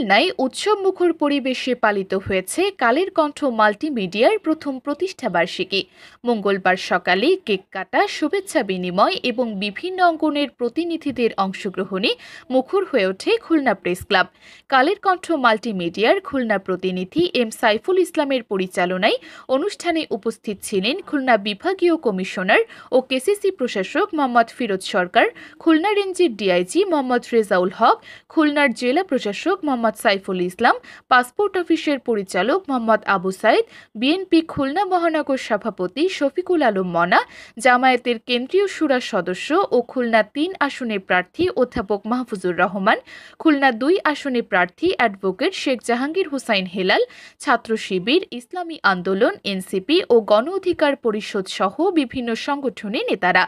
খুলনায় উৎসবমুখর পরিবেশে পালিত হয়েছে কালের কণ্ঠ মাল্টিমিডিয়ার প্রথম প্রতিষ্ঠাবার্ষিকী। মঙ্গলবার সকালে কেক কাটা, শুভেচ্ছা বিনিময় এবং বিভিন্ন অঙ্গনের প্রতিনিধিদের অংশগ্রহণে মুখর হয়ে ওঠে খুলনা প্রেস ক্লাব। কালের কণ্ঠ মাল্টিমিডিয়ার খুলনা প্রতিনিধি এম সাইফুল ইসলামের পরিচালনায় অনুষ্ঠানে উপস্থিত ছিলেন খুলনা বিভাগীয় কমিশনার ও কেসিসি প্রশাসক মোহাম্মদ ফিরোজ সরকার, খুলনা রেঞ্জের ডিআইজি মোহাম্মদ রেজাউল হক, খুলনার জেলা প্রশাসক মোহাম্মদ সাইফুল ইসলাম, পাসপোর্ট অফিসের পরিচালক মোহাম্মদ আবু সাইদ, বিএনপি খুলনা মহানগর সভাপতি শফিকুল আলম মনা, জামায়াতের কেন্দ্রীয় শুরা সদস্য ও খুলনা ৩ আসনের প্রার্থী অধ্যাপক মাহফুজুর রহমান, খুলনা ২ আসনের প্রার্থী অ্যাডভোকেট শেখ জাহাঙ্গীর হোসাইন হেলাল, ছাত্র শিবির, ইসলামী আন্দোলন, এনসিপি ও গণ অধিকার পরিষদ সহ বিভিন্ন সংগঠনের নেতারা।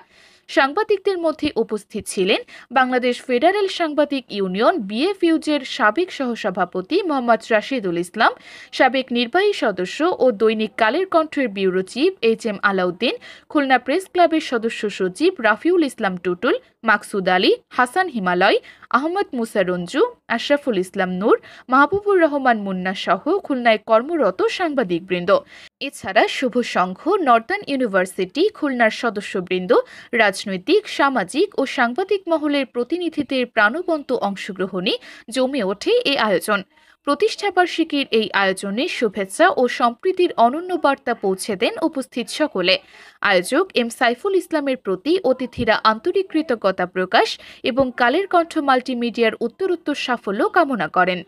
সাংবাদিকদের মধ্যে উপস্থিত ছিলেন বাংলাদেশ ফেডারেল সাংবাদিক ইউনিয়ন বিএফইউজের সাবেক সহসভাপতি মোহাম্মদ রাশেদুল ইসলাম, সাবেক নির্বাহী সদস্য ও দৈনিক কালের কণ্ঠের bureau chief HM. Alauddin, Khulna press ক্লাবের সদস্য সচিব রাফিউল ইসলাম টুটুল, মাকসুদ আলী, হাসান হিমালয়, আহমদ মুসা রঞ্জু, আশরাফুল ইসলাম নূর, মাহবুবুর রহমান মুন্না সহ খুলনায় কর্মরত সাংবাদিকবৃন্দ। এছাড়া শুভ সংঘ, নর্দার্ন ইউনিভার্সিটি, খুলনার সদস্যবৃন্দ, রাজনৈতিক, সামাজিক ও সাংবাদিক মহলের প্রতিনিধিদের প্রাণবন্ত অংশগ্রহণে জমে ওঠে এই আয়োজন। প্রতিষ্ঠাবার্ষিকীর এই আয়োজনে শুভেচ্ছা ও সম্প্রীতির অনন্য বার্তা পৌঁছে দেন উপস্থিত সকলে। আয়োজক এম সাইফুল ইসলামের প্রতি অতিথিরা আন্তরিক কৃতজ্ঞতা প্রকাশ এবং কালের কণ্ঠ মাল্টিমিডিয়ার উত্তরোত্তর সাফল্য কামনা করেন।